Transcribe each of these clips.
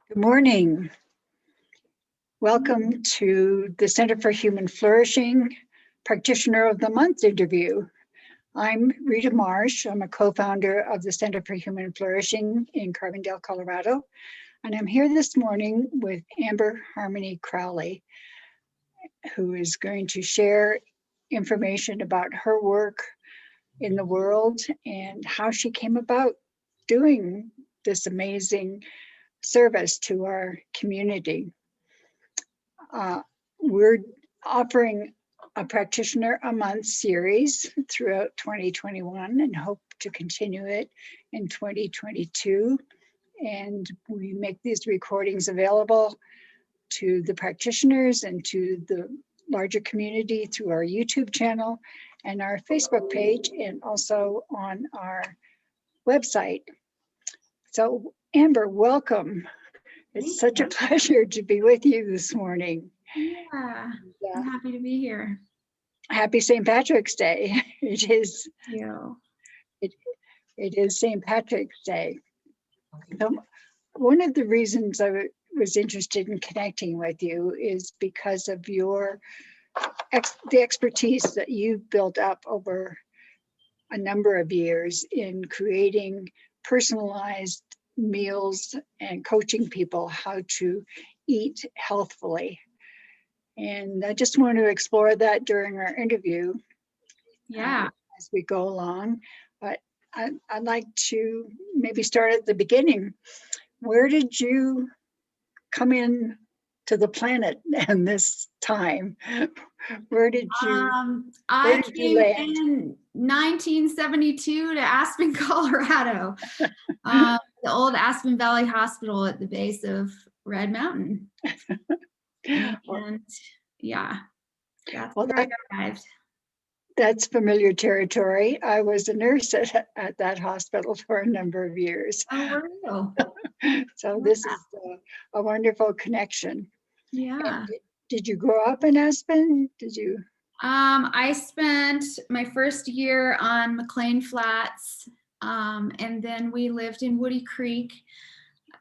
Good morning. Welcome to the Center for Human Flourishing Practitioner of the Month interview. I'm Rita Marsh. I'm a co-founder of the Center for Human Flourishing in Carbondale, Colorado. And I'm here this morning with Amber Harmony Crowley, who is going to share information about her work in the world and how she came about doing this amazing service to our community. We're offering a Practitioner a Month series throughout 2021 and hope to continue it in 2022. And we make these recordings available to the practitioners and to the larger community through our YouTube channel and our Facebook page, and also on our website. So Amber, welcome. It's such a pleasure to be with you this morning. Yeah, I'm happy to be here. Happy St. Patrick's Day. It is. Thank you. It is St. Patrick's Day. So one of the reasons I was interested in connecting with you is because of the expertise that you've built up over a number of years in creating personalized meals and coaching people how to eat healthfully. And I just want to explore that during our interview. Yeah. As we go along. But I'd like to maybe start at the beginning. Where did you come in to the planet and this time? Where did you I came in 1972 to Aspen, Colorado. The old Aspen Valley Hospital at the base of Red Mountain. And yeah, that's where I arrived. That's familiar territory. I was a nurse at that hospital for a number of years. Oh, were you? So this is a wonderful connection. Yeah. Did you grow up in Aspen? Did you? I spent my first year on McLean Flats, and then we lived in Woody Creek,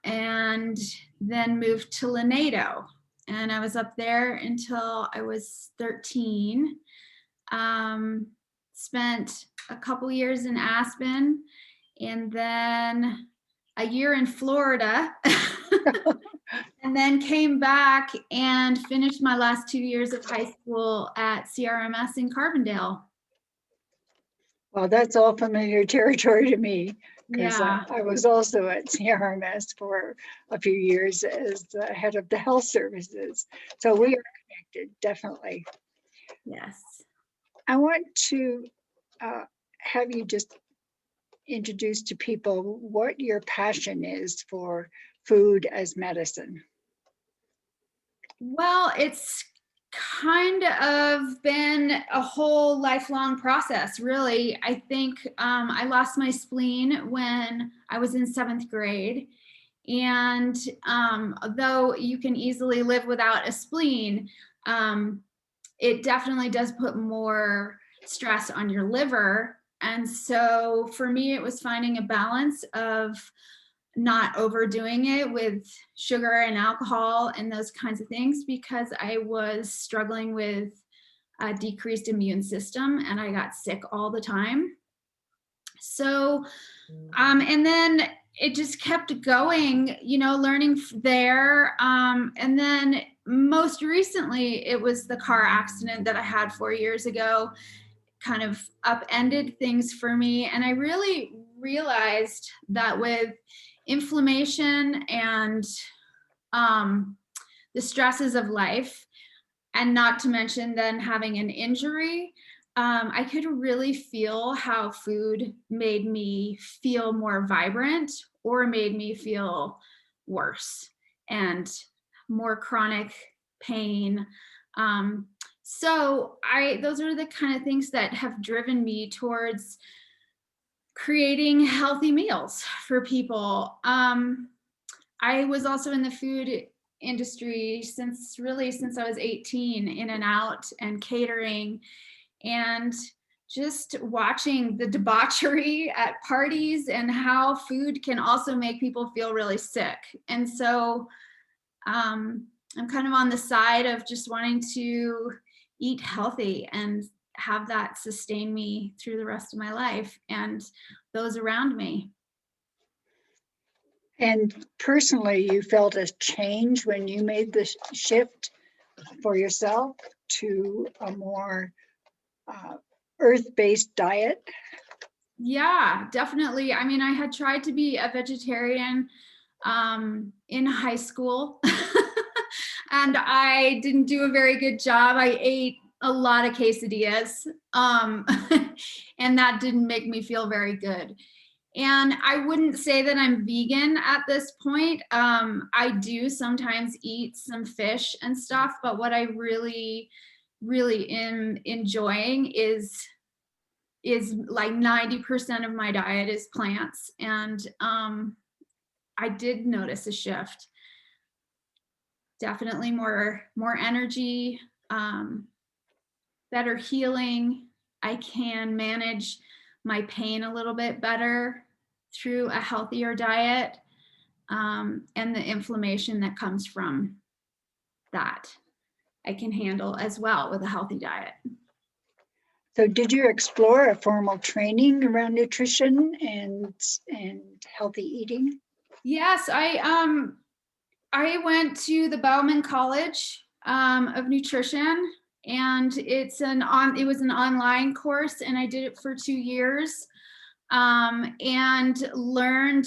and then moved to Lanedo. And I was up there until I was 13. Spent a couple years in Aspen, and then a year in Florida. And then came back and finished my last 2 years of high school at CRMS in Carbondale. Well, that's all familiar territory to me, because Yeah. I was also at CRMS for a few years as the head of the health services. So we are connected, definitely. Yes. I want to have you just introduce to people what your passion is for food as medicine. Well, it's kind of been a whole lifelong process, really. I think I lost my spleen when I was in 7th grade. And though you can easily live without a spleen, it definitely does put more stress on your liver. And so for me, it was finding a balance of not overdoing it with sugar and alcohol and those kinds of things, because I was struggling with a decreased immune system and I got sick all the time. So, and then it just kept going, learning there. And then most recently, it was the car accident that I had 4 years ago, kind of upended things for me. And I really realized that with inflammation and the stresses of life, and not to mention then having an injury, I could really feel how food made me feel more vibrant or made me feel worse and more chronic pain. So those are the kind of things that have driven me towards creating healthy meals for people. I was also in the food industry since I was 18, in and out and catering. And just watching the debauchery at parties and how food can also make people feel really sick. And so I'm kind of on the side of just wanting to eat healthy and have that sustain me through the rest of my life and those around me. And personally, you felt a change when you made the shift for yourself to a more earth-based diet? Yeah, definitely. I mean, I had tried to be a vegetarian in high school and I didn't do a very good job. I ate a lot of quesadillas and that didn't make me feel very good. And I wouldn't say that I'm vegan at this point. I do sometimes eat some fish and stuff, but what I really, really am enjoying is like 90% of my diet is plants. And I did notice a shift. Definitely more energy, better healing. I can manage my pain a little bit better through a healthier diet, and the inflammation that comes from that I can handle as well with a healthy diet. So did you explore a formal training around nutrition and healthy eating? Yes, I went to the Bauman College of Nutrition, and it was an online course, and I did it for 2 years, and learned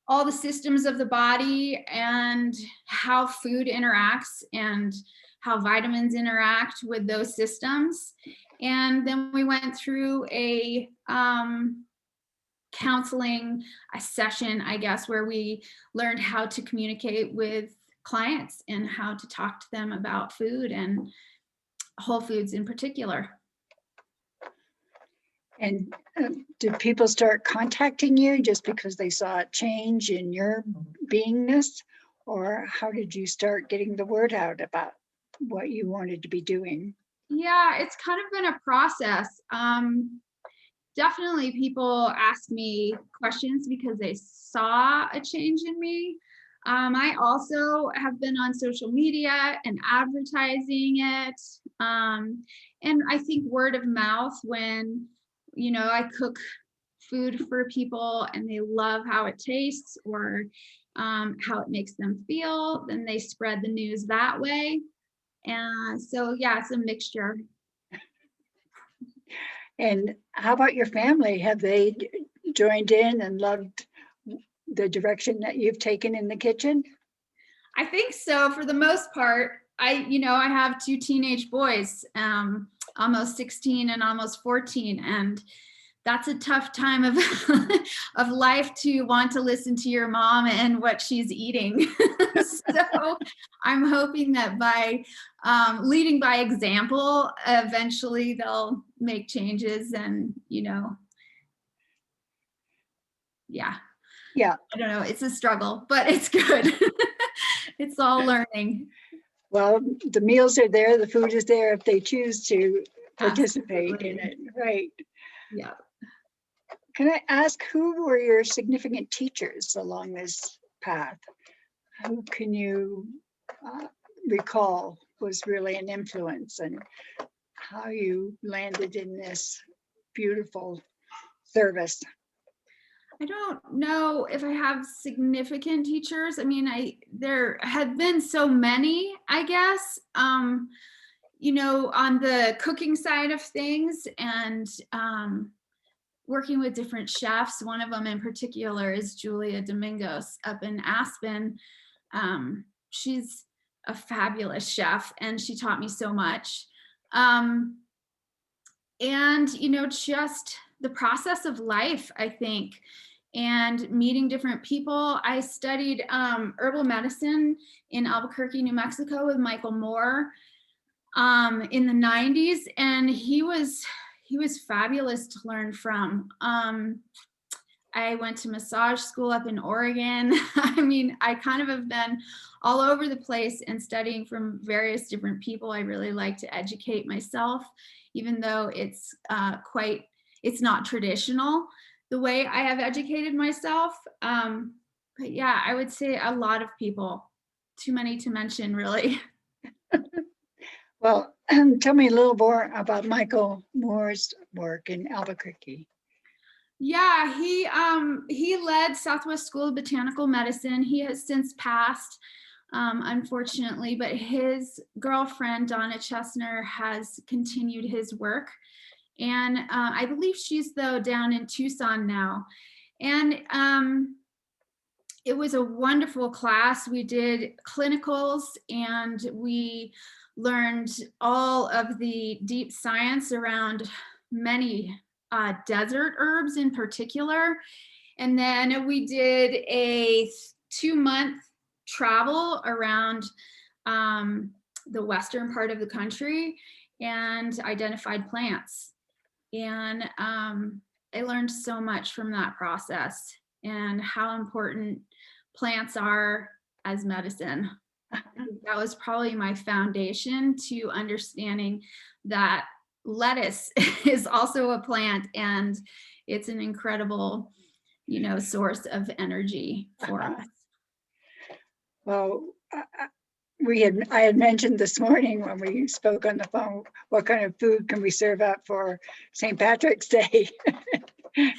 all the systems of the body and how food interacts and how vitamins interact with those systems. And then we went through a counseling a session, I guess, where we learned how to communicate with clients and how to talk to them about food and whole foods in particular. And did people start contacting you just because they saw a change in your beingness? Or how did you start getting the word out about what you wanted to be doing? Yeah, it's kind of been a process. Definitely people ask me questions because they saw a change in me. I also have been on social media and advertising it. And I think word of mouth, when, I cook food for people and they love how it tastes or how it makes them feel, then they spread the news that way. And so, yeah, it's a mixture. And how about your family? Have they joined in and loved the direction that you've taken in the kitchen? I think so, for the most part. I have 2 teenage boys, almost 16 and almost 14, and that's a tough time of of life to want to listen to your mom and what she's eating. So I'm hoping that by leading by example, eventually they'll make changes and, yeah. Yeah. I don't know. It's a struggle, but it's good. It's all learning. Well, the meals are there, the food is there if they choose to participate Absolutely. in it, right? Yeah. Can I ask, who were your significant teachers along this path? Who can you recall was really an influence, and how you landed in this beautiful service? I don't know if I have significant teachers. I mean, there had been so many, I guess, on the cooking side of things and working with different chefs. One of them in particular is Julia Domingos up in Aspen. She's a fabulous chef and she taught me so much. And, just the process of life, I think, and meeting different people. I studied herbal medicine in Albuquerque, New Mexico with Michael Moore in the 90s. And he was fabulous to learn from. I went to massage school up in Oregon. I mean, I kind of have been all over the place and studying from various different people. I really like to educate myself, even though it's not traditional the way I have educated myself. But yeah, I would say a lot of people, too many to mention, really. Well, tell me a little more about Michael Moore's work in Albuquerque. Yeah, he led Southwest School of Botanical Medicine. He has since passed, unfortunately, but his girlfriend Donna Chesner has continued his work, and I believe she's though down in Tucson now. And it was a wonderful class. We did clinicals and we learned all of the deep science around many desert herbs in particular. And then we did a 2-month travel around the western part of the country and identified plants. And I learned so much from that process and how important plants are as medicine. I think that was probably my foundation to understanding that lettuce is also a plant and it's an incredible, source of energy for us. Well, I had mentioned this morning when we spoke on the phone, what kind of food can we serve up for St. Patrick's Day?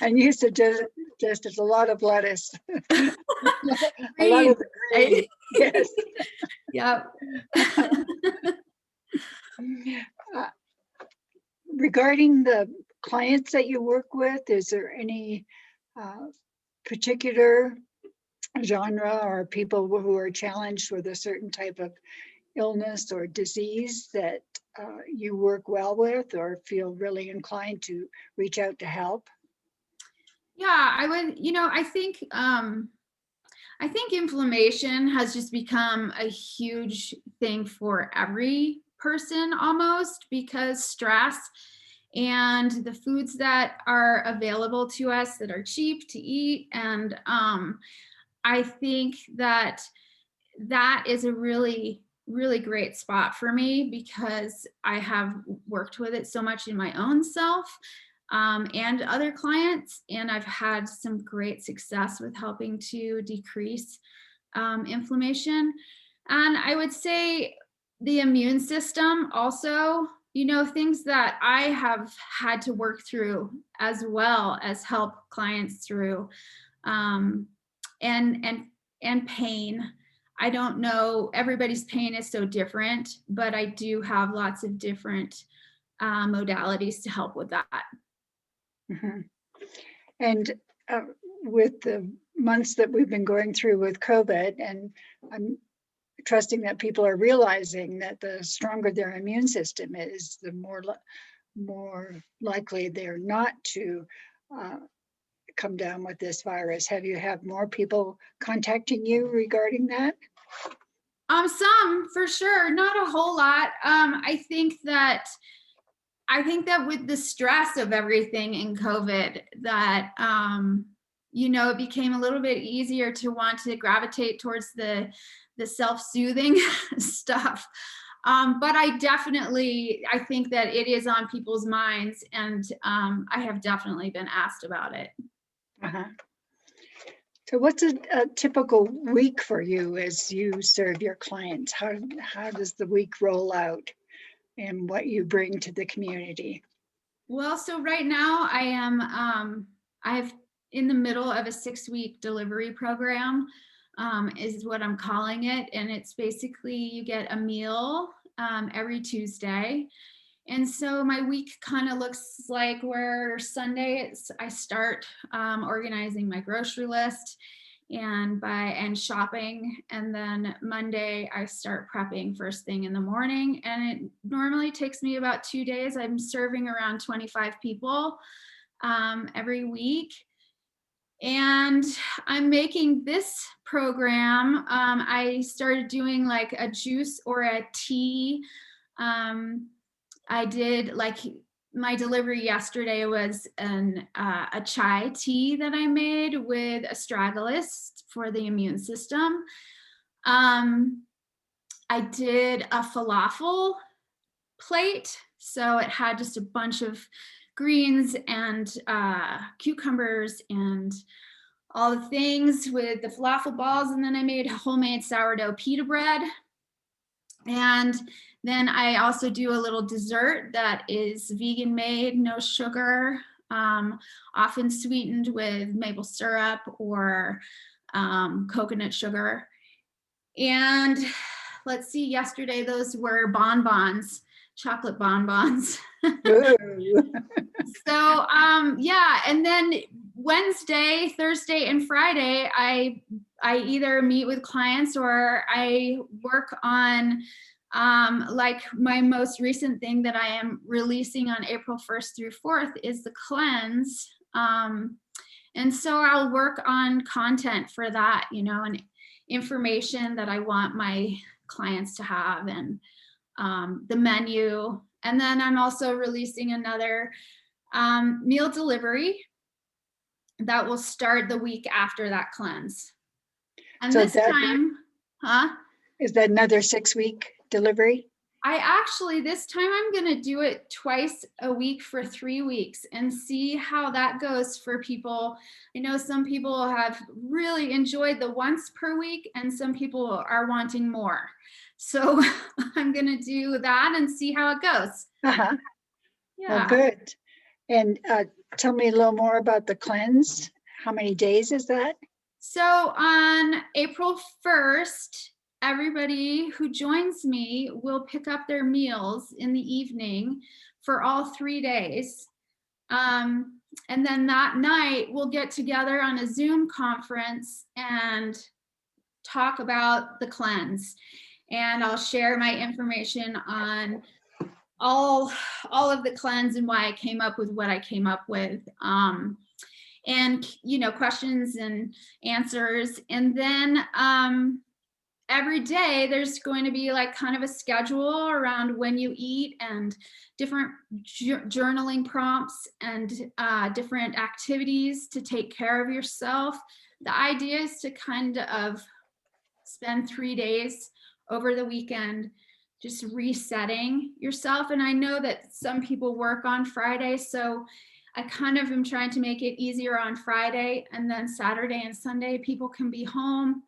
And you suggested just a lot of lettuce. A lot of the green. Yes. Yep. Regarding the clients that you work with, is there any particular genre or people who are challenged with a certain type of illness or disease that you work well with or feel really inclined to reach out to help? Yeah, I would, I think inflammation has just become a huge thing for every person almost, because stress and the foods that are available to us that are cheap to eat. And I think that is a really, really great spot for me because I have worked with it so much in my own self and other clients. And I've had some great success with helping to decrease inflammation. And I would say the immune system also, things that I have had to work through as well as help clients through, and pain. I don't know, everybody's pain is so different, but I do have lots of different modalities to help with that. Mm-hmm. And with the months that we've been going through with COVID, and I'm trusting that people are realizing that the stronger their immune system is, the more likely they're not to come down with this virus. Have you had more people contacting you regarding that? Some for sure, not a whole lot. I think that with the stress of everything in COVID, that it became a little bit easier to want to gravitate towards the self-soothing stuff. But I think that it is on people's minds, and I have definitely been asked about it. Uh-huh. So what's a typical week for you as you serve your clients? How does the week roll out and what you bring to the community? Well, so right now I've in the middle of a 6-week delivery program, is what I'm calling it. And it's basically you get a meal every Tuesday. And so my week kind of looks like where Sunday I start organizing my grocery list and shopping. And then Monday I start prepping first thing in the morning. And it normally takes me about 2 days. I'm serving around 25 people every week. And I'm making this program. I started doing like a juice or a tea. I did like my delivery yesterday was a chai tea that I made with astragalus for the immune system. I did a falafel plate, so it had just a bunch of greens and cucumbers and all the things with the falafel balls, and then I made homemade sourdough pita bread. And then I also do a little dessert that is vegan made, no sugar, often sweetened with maple syrup or coconut sugar. And let's see, yesterday those were bonbons, chocolate bonbons. So yeah, and then Wednesday, Thursday, and Friday, I either meet with clients or I work on like my most recent thing that I am releasing on April 1st through 4th is the cleanse. And so I'll work on content for that, you know, and information that I want my clients to have, and the menu. And then I'm also releasing another meal delivery that will start the week after that cleanse. And so this time, is that another 6-week delivery? This time I'm going to do it twice a week for 3 weeks and see how that goes for people. I know some people have really enjoyed the once per week and some people are wanting more. So I'm going to do that and see how it goes. Yeah. Well, good. And tell me a little more about the cleanse. How many days is that? So on April 1st, everybody who joins me will pick up their meals in the evening for all 3 days. And then that night we'll get together on a Zoom conference and talk about the cleanse. And I'll share my information on all of the cleanse and why I came up with what I came up with. And, you know, questions and answers. And then every day there's going to be like kind of a schedule around when you eat and different journaling prompts and different activities to take care of yourself. The idea is to kind of spend 3 days over the weekend just resetting yourself. And I know that some people work on Friday, so I kind of am trying to make it easier on Friday, and then Saturday and Sunday people can be home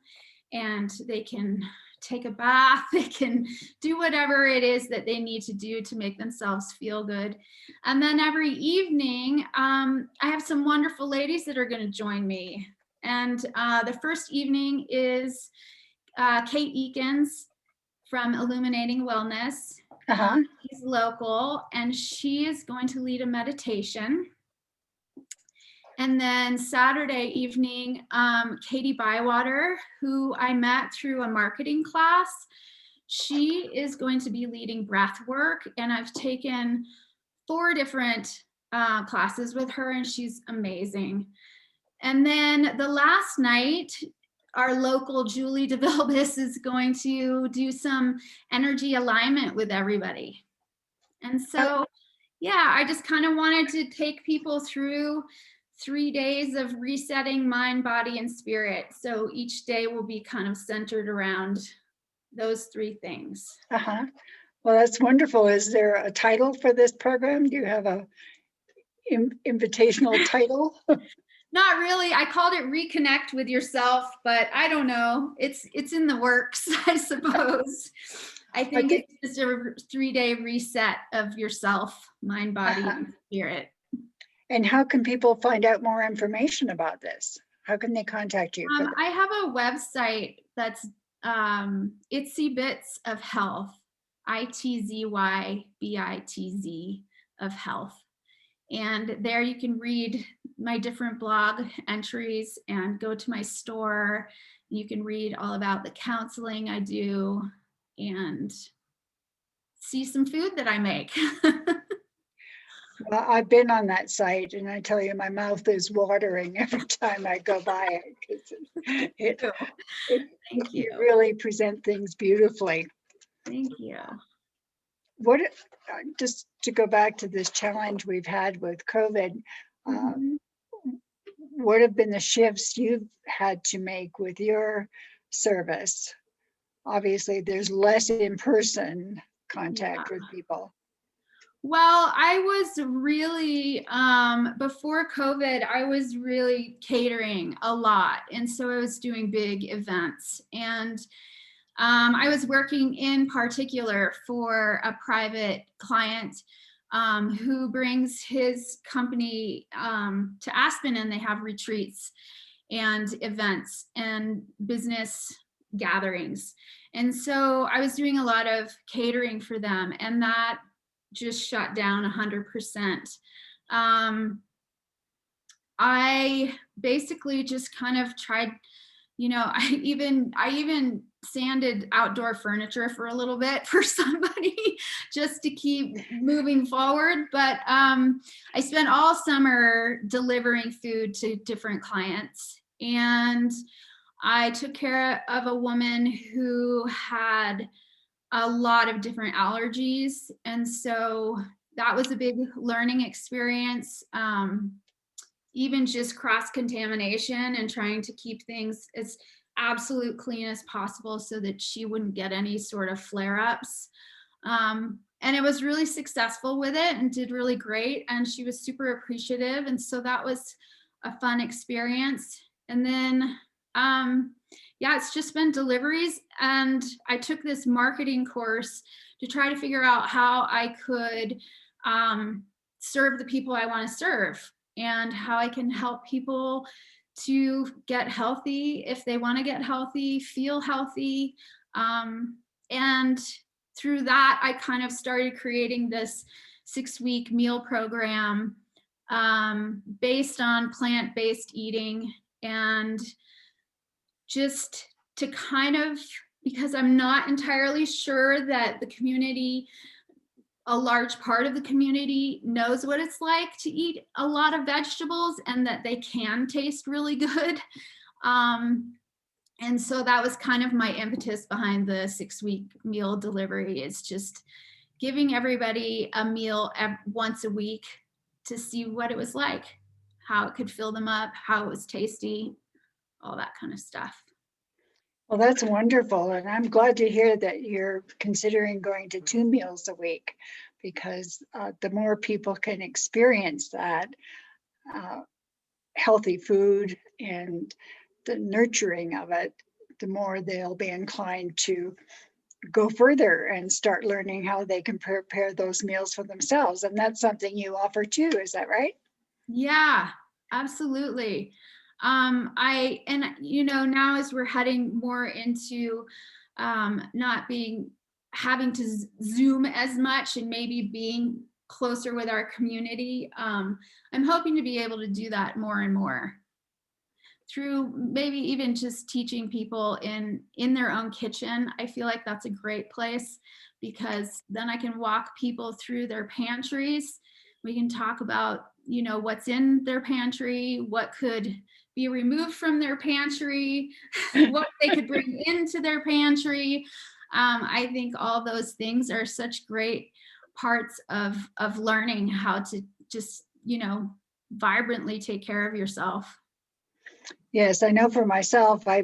and they can take a bath, they can do whatever it is that they need to do to make themselves feel good. And then every evening, I have some wonderful ladies that are going to join me. And the first evening is Kate Eakins from Illuminating Wellness. She's local, and she is going to lead a meditation. And then Saturday evening, Katie Bywater, who I met through a marketing class, she is going to be leading breath work. And I've taken 4 different classes with her, and she's amazing. And then the last night, our local Julie DeVilbus is going to do some energy alignment with everybody. And so, yeah, I just kind of wanted to take people through 3 days of resetting mind, body, and spirit. So each day will be kind of centered around those 3 things. Well, that's wonderful. Is there a title for this program? Do you have a invitational title? Not really. I called it Reconnect with Yourself, but I don't know. It's in the works, I suppose. I think it's just a 3-day reset of yourself, mind, body, and spirit. And how can people find out more information about this? How can they contact you? I have a website that's Itzy Bitz of Health, ITZYBITZ of Health. And there you can read my different blog entries and go to my store. You can read all about the counseling I do and see some food that I make. Well, I've been on that site, and I tell you, my mouth is watering every time I go by it. Thank you. You really present things beautifully. Thank you. what, just to go back to this challenge we've had with COVID, Mhm. what have been the shifts you've had to make with your service? Obviously, there's less in-person Yeah. contact with people. Well, I was really, before COVID, I was really catering a lot. And so I was doing big events. And I was working in particular for a private client who brings his company to Aspen, and they have retreats and events and business gatherings. And so I was doing a lot of catering for them, and that just shut down 100%. I basically just kind of tried, I even sanded outdoor furniture for a little bit for somebody just to keep moving forward. But I spent all summer delivering food to different clients, and I took care of a woman who had a lot of different allergies. And so that was a big learning experience. Even just cross contamination and trying to keep things as absolute clean as possible so that she wouldn't get any sort of flare ups. And it was really successful with it and did really great. And she was super appreciative. And so that was a fun experience. And then, yeah, it's just been deliveries. And I took this marketing course to try to figure out how I could serve the people I want to serve, and how I can help people to get healthy if they want to get healthy, feel healthy. And through that, I kind of started creating this 6-week meal program based on plant-based eating, and just to kind of, because I'm not entirely sure that the community, a large part of the community, knows what it's like to eat a lot of vegetables and that they can taste really good. And so that was kind of my impetus behind the 6-week meal delivery. It's just giving everybody a meal once a week to see what it was like, how it could fill them up, how it was tasty, all that kind of stuff. Well, that's wonderful. And I'm glad to hear that you're considering going to 2 meals a week, because the more people can experience that healthy food and the nurturing of it, the more they'll be inclined to go further and start learning how they can prepare those meals for themselves. And that's something you offer too, is that right? Yeah, absolutely. Now as we're heading more into not having to Zoom as much and maybe being closer with our community, I'm hoping to be able to do that more and more through maybe even just teaching people in their own kitchen. I feel like that's a great place, because then I can walk people through their pantries. We can talk about, what's in their pantry, what could be removed from their pantry, what they could bring into their pantry. I think all those things are such great parts of learning how to just, vibrantly take care of yourself. Yes, I know for myself, I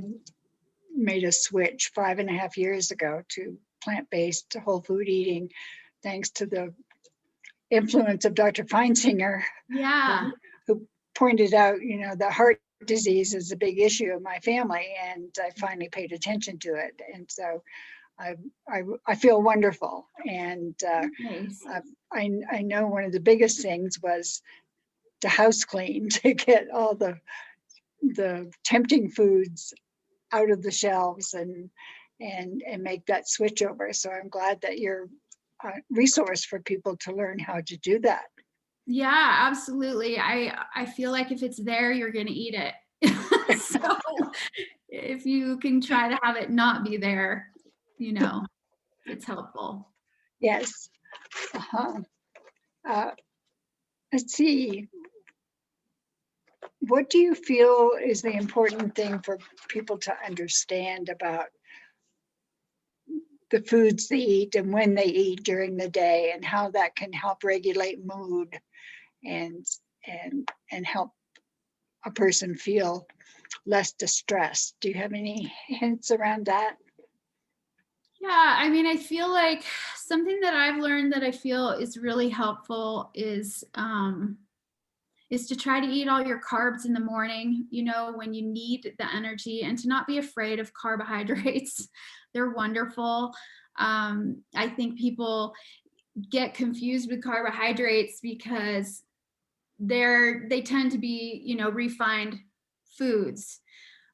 made a switch 5.5 years ago to plant-based whole food eating, thanks to the influence of Dr. Feinsinger, Yeah. who pointed out, the heart disease is a big issue in my family, and I finally paid attention to it. And so I feel wonderful. And Nice. I know one of the biggest things was to house clean, to get all the tempting foods out of the shelves and make that switch over. So I'm glad that you're a resource for people to learn how to do that. Yeah, absolutely. I feel like if it's there, you're going to eat it. So if you can try to have it not be there, it's helpful. Yes. Uh-huh. Let's see. What do you feel is the important thing for people to understand about the foods they eat and when they eat during the day, and how that can help regulate mood and help a person feel less distressed. Do you have any hints around that? Yeah, I mean, I feel like something that I've learned that I feel is really helpful is to try to eat all your carbs in the morning, when you need the energy, and to not be afraid of carbohydrates. They're wonderful. I think people get confused with carbohydrates because they tend to be, refined foods.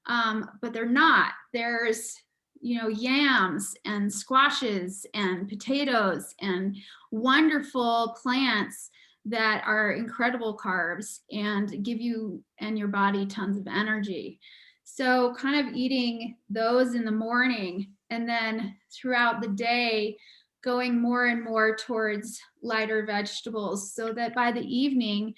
But they're not. There's, yams and squashes and potatoes and wonderful plants that are incredible carbs and give you and your body tons of energy. So kind of eating those in the morning, and then throughout the day, going more and more towards lighter vegetables, so that by the evening,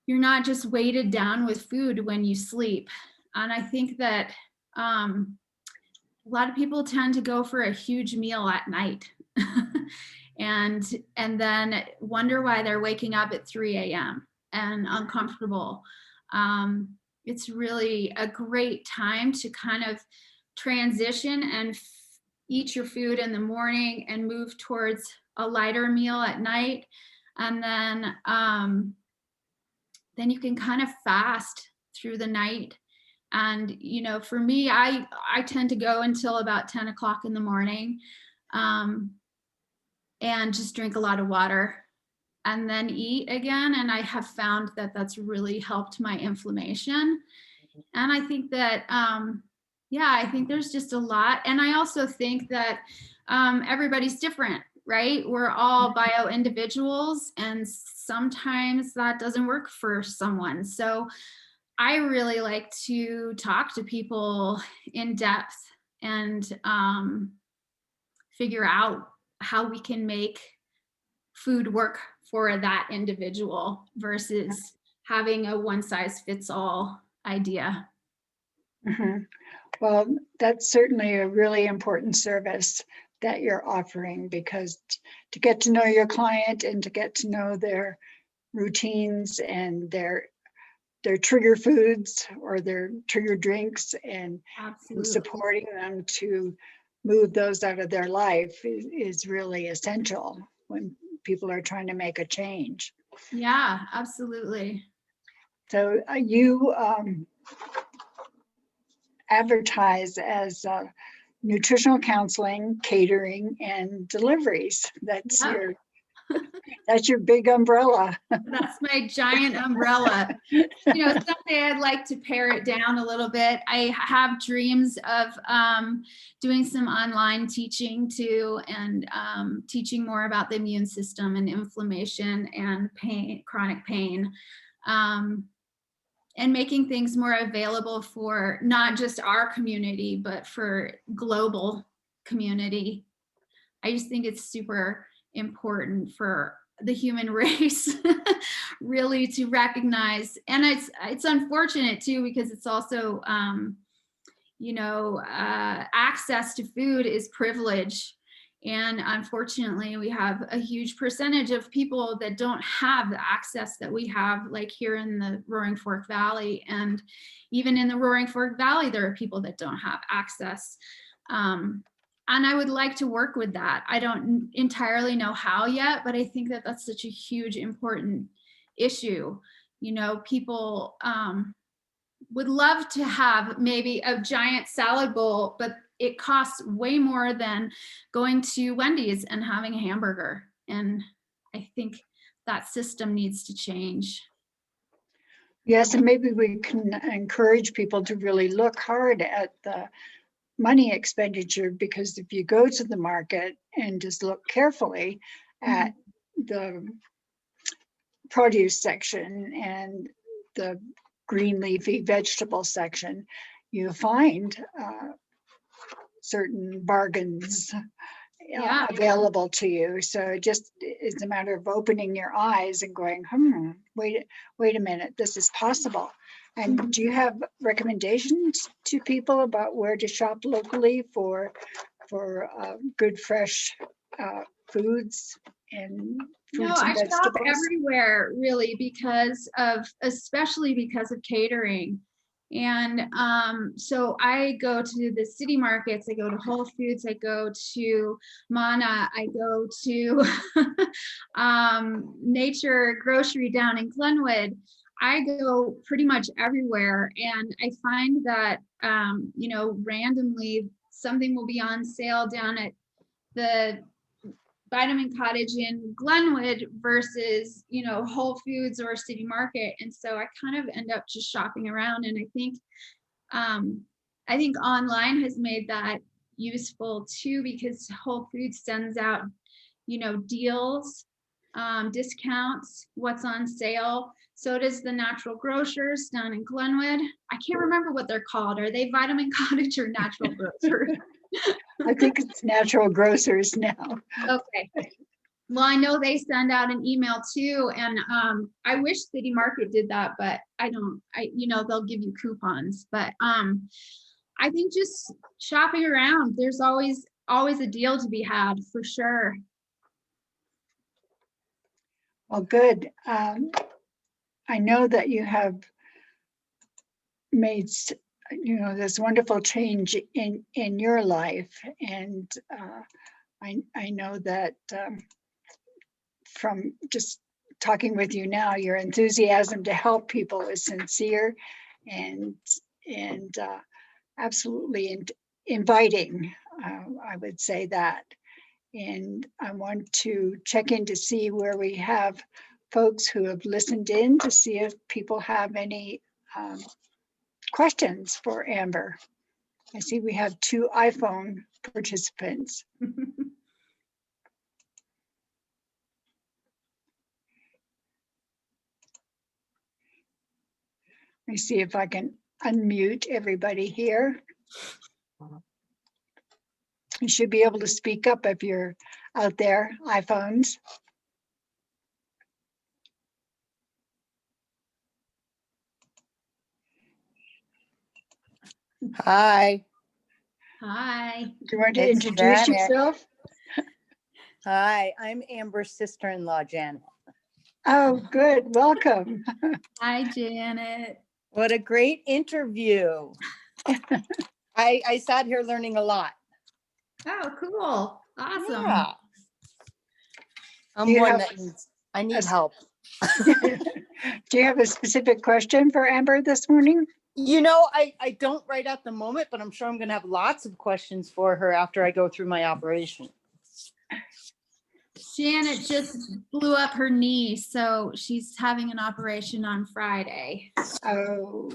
you're not just weighted down with food when you sleep. And I think that a lot of people tend to go for a huge meal at night and then wonder why they're waking up at 3 a.m. and uncomfortable. It's really a great time to kind of transition and eat your food in the morning and move towards a lighter meal at night. And then you can kind of fast through the night. And, for me, I tend to go until about 10 o'clock in the morning, and just drink a lot of water and then eat again. And I have found that that's really helped my inflammation. And I think that, I think there's just a lot. And I also think that everybody's different, right? We're all bio individuals, and sometimes that doesn't work for someone. So I really like to talk to people in depth and figure out how we can make food work for that individual versus having a one size fits all idea. Mm-hmm. Well, that's certainly a really important service that you're offering, because to get to know your client and to get to know their routines and their trigger foods or their trigger drinks, and Absolutely. supporting them to move those out of their life is really essential when people are trying to make a change. Yeah, absolutely. So you advertise as nutritional counseling, catering, and deliveries. That's Yep. that's your big umbrella. That's my giant umbrella. Someday I'd like to pare it down a little bit. I have dreams of doing some online teaching too, and teaching more about the immune system and inflammation and pain, chronic pain, and making things more available for not just our community, but for global community. I just think it's super important for the human race really to recognize. And it's unfortunate too, because it's also access to food is privilege, and unfortunately we have a huge percentage of people that don't have the access that we have, like here in the Roaring Fork Valley. And even in the Roaring Fork Valley, there are people that don't have access. And I would like to work with that. I don't entirely know how yet, but I think that that's such a huge, important issue. People would love to have maybe a giant salad bowl, but it costs way more than going to Wendy's and having a hamburger. And I think that system needs to change. Yes, and maybe we can encourage people to really look hard at the money expenditure, because if you go to the market and just look carefully at the produce section and the green leafy vegetable section, you find certain bargains available to you. So just it's a matter of opening your eyes and going, wait a minute, this is possible. And do you have recommendations to people about where to shop locally for good fresh foods and No, fruits and I shop vegetables? everywhere really especially because of catering. And so I go to the city markets, I go to Whole Foods, I go to Mana, I go to Nature Grocery down in Glenwood. I go pretty much everywhere, and I find that randomly something will be on sale down at the Vitamin Cottage in Glenwood versus, Whole Foods or City Market. And so I kind of end up just shopping around. And I think online has made that useful too, because Whole Foods sends out, deals, discounts, what's on sale. So does the Natural Grocers down in Glenwood. I can't remember what they're called. Are they Vitamin Cottage or Natural Grocers? I think it's Natural Grocers now. Okay. Well, I know they send out an email too, and I wish City Market did that, but I don't. They'll give you coupons, but I think just shopping around, there's always a deal to be had for sure. Well, good. I know that you have made this wonderful change in your life, and I know that from just talking with you now, your enthusiasm to help people is sincere and absolutely inviting. I would say that. And I want to check in to see where we have folks who have listened in to see if people have any questions for Amber. I see we have 2 iPhone participants. Let me see if I can unmute everybody here. You should be able to speak up if you're out there, iPhones. Hi. Hi. Do you want to It's introduce Janet. yourself? Hi, I'm Amber's sister-in-law, Janet. Oh, good. Welcome. Hi, Janet. What a great interview. I sat here learning a lot. Oh, cool. Awesome. Yeah. I'm You one have that I need help. Do you have a specific question for Amber this morning? I don't right at the moment, but I'm sure I'm going to have lots of questions for her after I go through my operation. Janet just blew up her knee, so she's having an operation on Friday. Oh,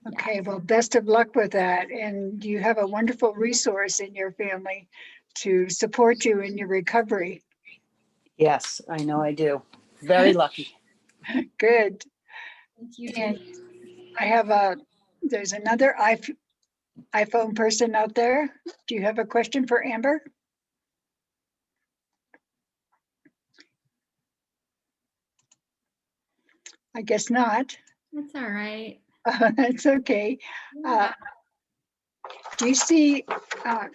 okay. Well, best of luck with that. And you have a wonderful resource in your family to support you in your recovery. Yes, I know I do. Very lucky. Good. Thank you. And I have there's another iPhone person out there. Do you have a question for Amber? I guess not. That's all right. That's okay. Do you see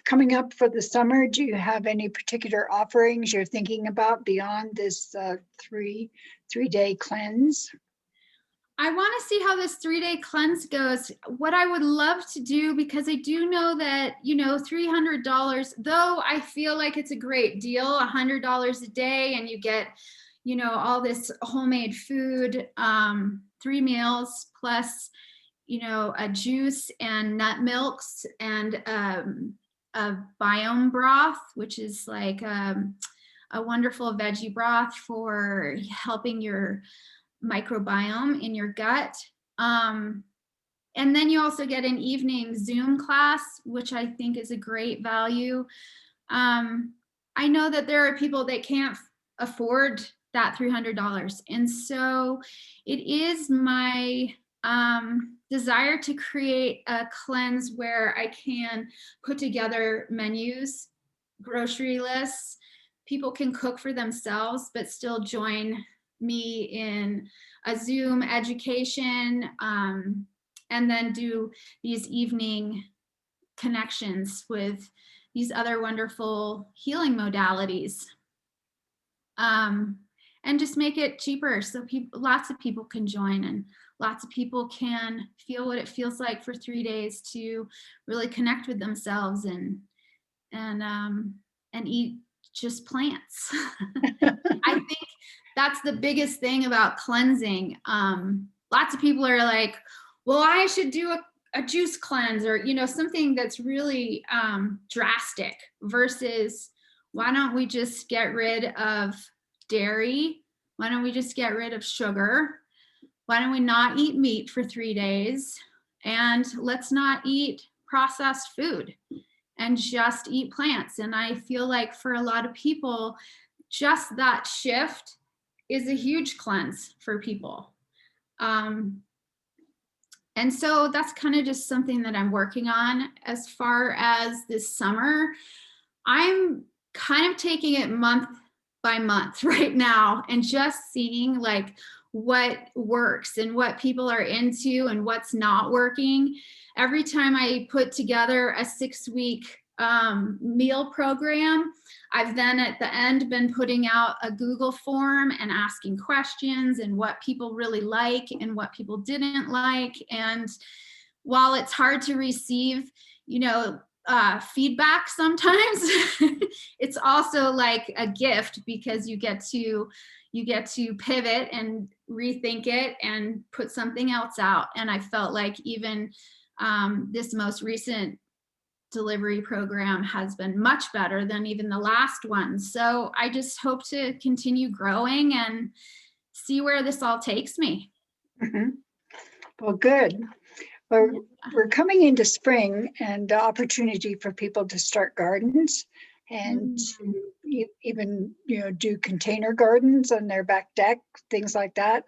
coming up for the summer, do you have any particular offerings you're thinking about beyond this three-day cleanse? I want to see how this 3-day cleanse goes. What I would love to do, because I do know that, $300, though I feel like it's a great deal, $100 a day, and you get, all this homemade food, 3 meals plus, a juice and nut milks and a biome broth, which is like a wonderful veggie broth for helping your microbiome in your gut. And then you also get an evening Zoom class, which I think is a great value. I know that there are people that can't afford that $300. And so it is my desire to create a cleanse where I can put together menus, grocery lists. People can cook for themselves, but still join me in a Zoom education, and then do these evening connections with these other wonderful healing modalities. And just make it cheaper so lots of people can join, and lots of people can feel what it feels like for 3 days to really connect with themselves and eat just plants. I think that's the biggest thing about cleansing. Lots of people are like, well, I should do a juice cleanse, or, you know, something that's really drastic, versus why don't we just get rid of dairy? Why don't we just get rid of sugar? Why don't we not eat meat for 3 days? And let's not eat processed food and just eat plants. And I feel like for a lot of people, just that shift is a huge cleanse for people. And so that's kind of just something that I'm working on. As far as this summer, I'm kind of taking it month by month right now and just seeing like what works and what people are into and what's not working. Every time I put together a 6-week meal program, I've then at the end been putting out a Google form and asking questions and what people really like and what people didn't like. And while it's hard to receive, you know, feedback sometimes, it's also like a gift, because you get to pivot and rethink it and put something else out. And I felt like even this most recent delivery program has been much better than even the last one. So I just hope to continue growing and see where this all takes me. Mm-hmm. Well, good. We're coming into spring, and the opportunity for people to start gardens and to even, you know, do container gardens on their back deck, things like that.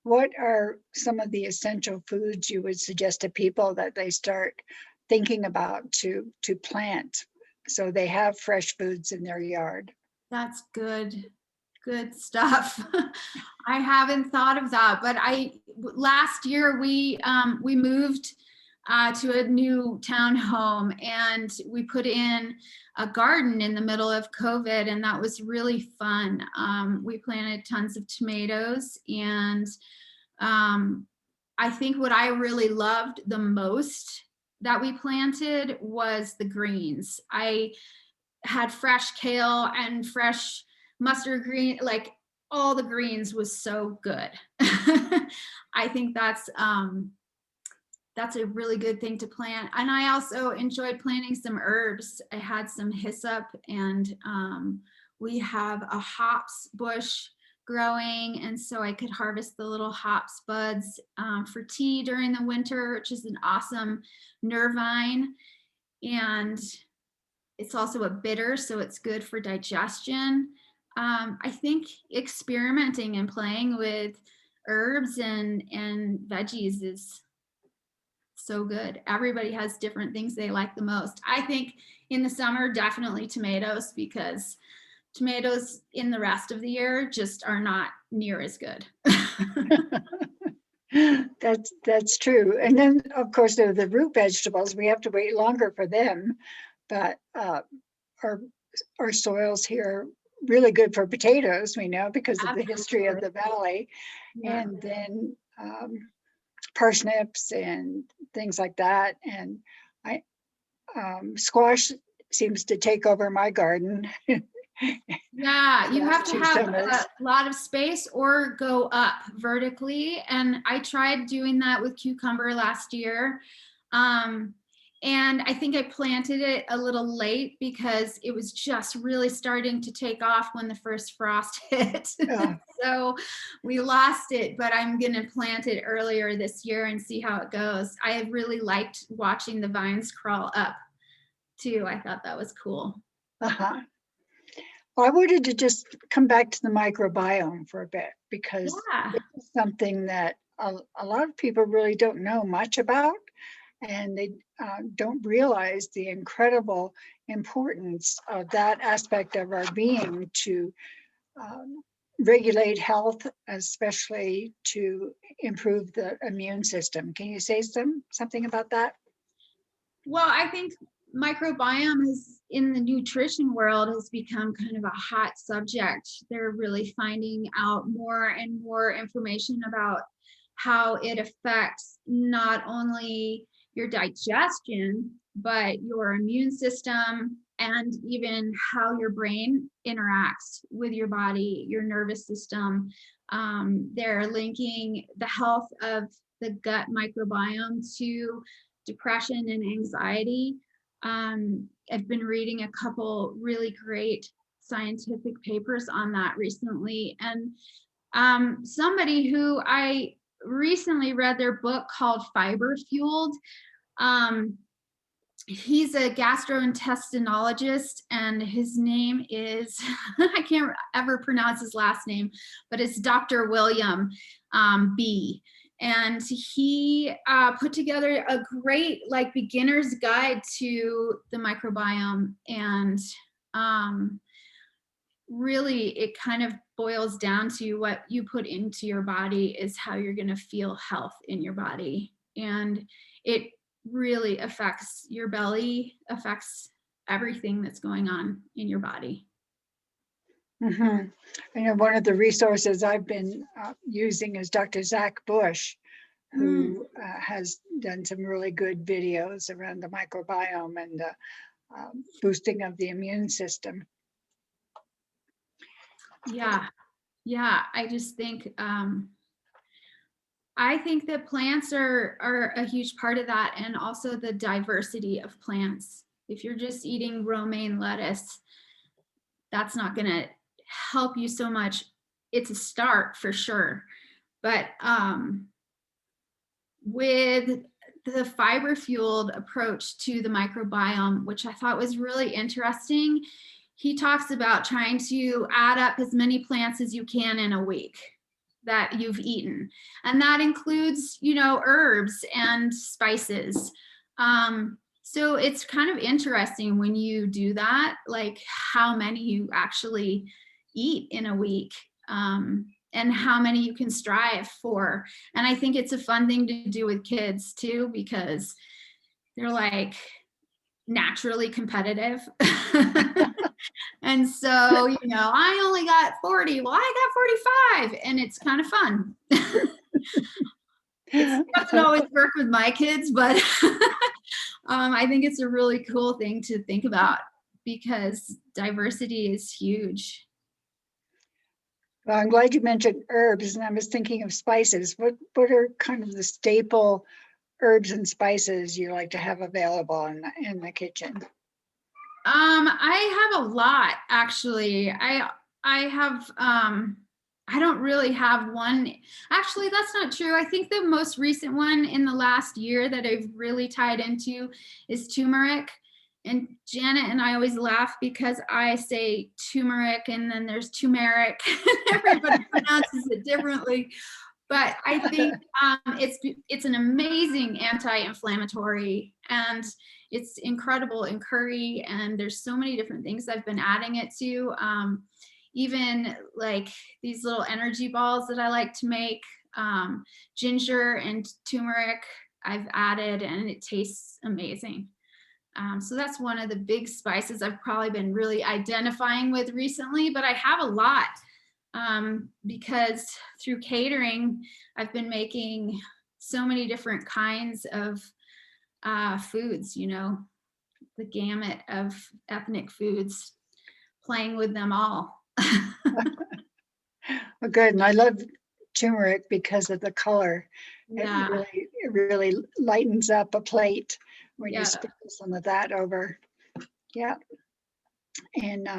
What are some of the essential foods you would suggest to people that they start thinking about to plant, so they have fresh foods in their yard? That's good stuff. I haven't thought of that, but last year we moved to a new townhome, and we put in a garden in the middle of COVID, and that was really fun. We planted tons of tomatoes, and I think what I really loved the most that we planted was the greens. I had fresh kale and fresh mustard green, like all the greens was so good. I think that's a really good thing to plant. And I also enjoyed planting some herbs. I had some hyssop, and we have a hops bush growing, and so I could harvest the little hops buds for tea during the winter, which is an awesome nervine. And it's also a bitter, so it's good for digestion. I think experimenting and playing with herbs and veggies is so good. Everybody has different things they like the most. I think in the summer, definitely tomatoes, because tomatoes in the rest of the year just are not near as good. That's true. And then, of course, there are the root vegetables. We have to wait longer for them, but our soils here are really good for potatoes, we know, because of the history of the valley. Yeah. And then parsnips and things like that. And squash seems to take over my garden. Yeah, you have to have a lot of space or go up vertically. And I tried doing that with cucumber last year. And I think I planted it a little late because it was just really starting to take off when the first frost hit. Yeah. So we lost it, but I'm going to plant it earlier this year and see how it goes. I have really liked watching the vines crawl up too. I thought that was cool. Uh-huh. Well, I wanted to just come back to the microbiome for a bit, because it's something that a lot of people really don't know much about, and they don't realize the incredible importance of that aspect of our being to regulate health, especially to improve the immune system. Can you say something about that? Well, I think microbiome is in the nutrition world has become kind of a hot subject. They're really finding out more and more information about how it affects not only your digestion, but your immune system, and even how your brain interacts with your body, your nervous system. They're linking the health of the gut microbiome to depression and anxiety. I've been reading a couple really great scientific papers on that recently. And somebody who I recently read their book called Fiber Fueled. He's a gastrointestinologist, and his name is, I can't ever pronounce his last name, but it's Dr. William B. And he put together a great like beginner's guide to the microbiome. And really it kind of boils down to what you put into your body is how you're going to feel health in your body. And it really affects your belly, affects everything that's going on in your body. Mm-hmm. I know one of the resources I've been using is Dr. Zach Bush, who has done some really good videos around the microbiome and the boosting of the immune system. Yeah. I just think I think that plants are a huge part of that, and also the diversity of plants. If you're just eating romaine lettuce, that's not going to help you so much. It's a start for sure, but with the fiber fueled approach to the microbiome, which I thought was really interesting, he talks about trying to add up as many plants as you can in a week that you've eaten. And that includes, herbs and spices. So it's kind of interesting when you do that, like how many you actually eat in a week, and how many you can strive for. And I think it's a fun thing to do with kids too, because they're like naturally competitive. And so, I only got 40. Well, I got 45, and it's kind of fun. It doesn't always work with my kids, but I think it's a really cool thing to think about because diversity is huge. Well, I'm glad you mentioned herbs, and I was thinking of spices. What are kind of the staple herbs and spices you like to have available in the kitchen? I have a lot, actually. I have I don't really have one. Actually, that's not true. I think the most recent one in the last year that I've really tied into is turmeric. And Janet and I always laugh because I say turmeric and then there's turmeric. Everybody pronounces it differently. But I think it's an amazing anti-inflammatory, and it's incredible in curry. And there's so many different things I've been adding it to. Even like these little energy balls that I like to make, ginger and turmeric I've added, and it tastes amazing. So that's one of the big spices I've probably been really identifying with recently, but I have a lot. Because through catering, I've been making so many different kinds of foods, the gamut of ethnic foods, playing with them all. Well, good. And I love turmeric because of the color. Yeah. It really lightens up a plate when you sprinkle some of that over. Yeah. And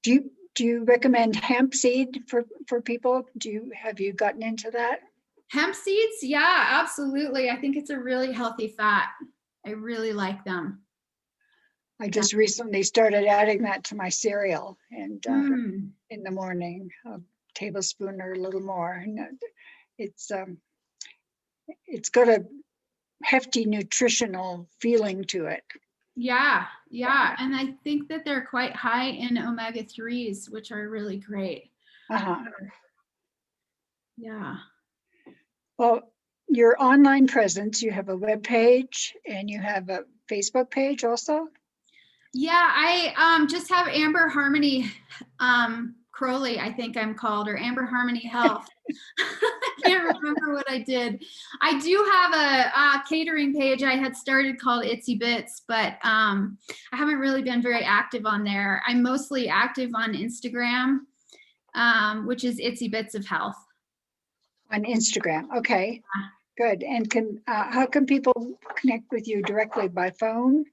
do you recommend hemp seed for people? Have you gotten into that? Hemp seeds? Yeah, absolutely. I think it's a really healthy fat. I really like them. I just recently started adding that to my cereal, and in the morning, a tablespoon or a little more. And it's got a hefty nutritional feeling to it. Yeah. And I think that they're quite high in omega-3s, which are really great. Uh-huh. Yeah. Well, your online presence, you have a web page and you have a Facebook page also? Yeah, I just have Amber Harmony Crowley, I think I'm called, or Amber Harmony Health. I can't remember what I did. I do have a catering page I had started called Itzy Bitz, but I haven't really been very active on there. I'm mostly active on Instagram, which is Itzy Bitz of Health. On Instagram, okay, good. And how can people connect with you directly by phone?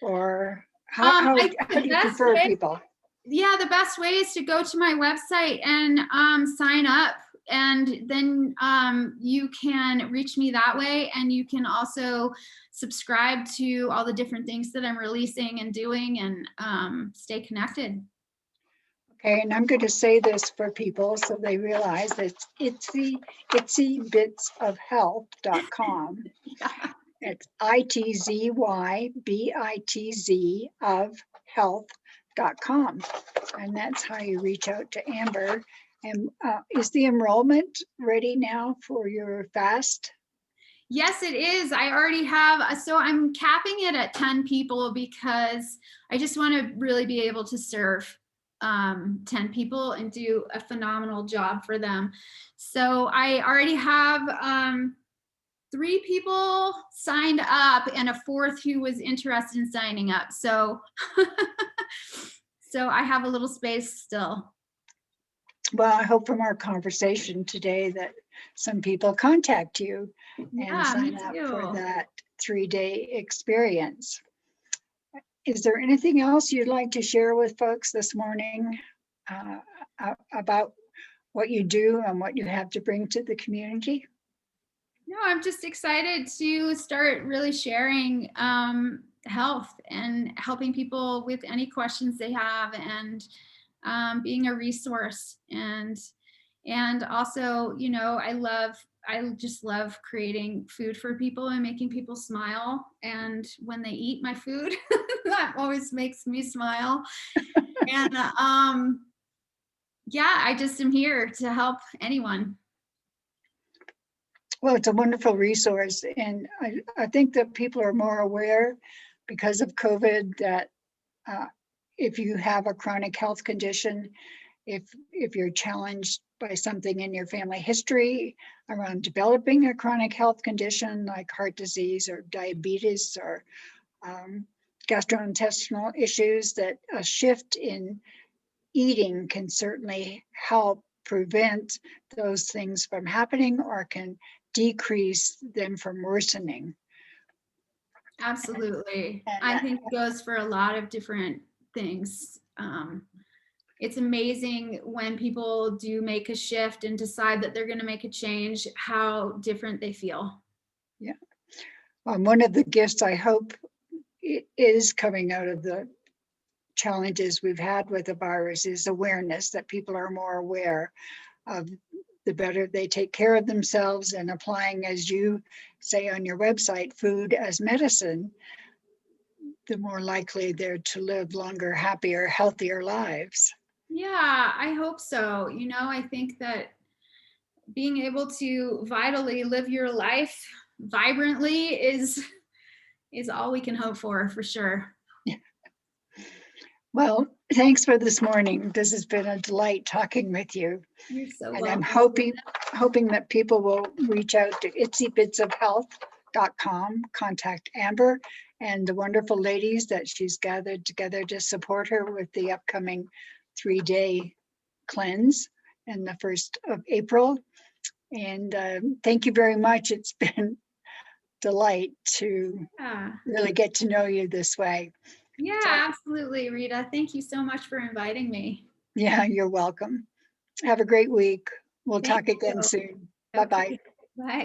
Or how I do you prefer people? Yeah, the best way is to go to my website and sign up, and then you can reach me that way, and you can also subscribe to all the different things that I'm releasing and doing, and stay connected. Okay, and I'm going to say this for people so they realize that it's Itzy Bitz of Health.com. Yeah. It's ITZYBITZ of Health.com. And that's how you reach out to Amber. And is the enrollment ready now for your fast? Yes, it is. I already have, so I'm capping it at 10 people because I just want to really be able to serve 10 people and do a phenomenal job for them. So I already have 3 people signed up and a 4th who was interested in signing up. So, so I have a little space still. Well, I hope from our conversation today that some people contact you and sign up for that 3-day experience. Is there anything else you'd like to share with folks this morning about what you do and what you have to bring to the community? No, I'm just excited to start really sharing health and helping people with any questions they have, and being a resource, and also, you know, I just love creating food for people and making people smile, and when they eat my food that always makes me smile. And yeah, I just am here to help anyone. Well, it's a wonderful resource, and I think that people are more aware because of COVID that if you have a chronic health condition, if you're challenged by something in your family history around developing a chronic health condition like heart disease or diabetes or gastrointestinal issues, that a shift in eating can certainly help prevent those things from happening or can decrease them from worsening. Absolutely. And I think it goes for a lot of different things. It's amazing when people do make a shift and decide that they're going to make a change, how different they feel. Yeah. One of the gifts I hope is coming out of the challenges we've had with the virus is awareness, that people are more aware of the better they take care of themselves, and applying, as you say on your website, food as medicine, the more likely they're to live longer, happier, healthier lives. Yeah, I hope so. You know, I think that being able to vitally live your life vibrantly is all we can hope for sure. Well, thanks for this morning. This has been a delight talking with you. You're so And welcome. I'm hoping that people will reach out to itzybitzofhealth.com, contact Amber and the wonderful ladies that she's gathered together to support her with the upcoming 3-day cleanse in the 1st of April. And thank you very much. It's been delight to really get to know you this way. Yeah, absolutely, Rita. Thank you so much for inviting me. Yeah, you're welcome. Have a great week. We'll Thank talk again you. soon. Okay. Bye-bye. Bye.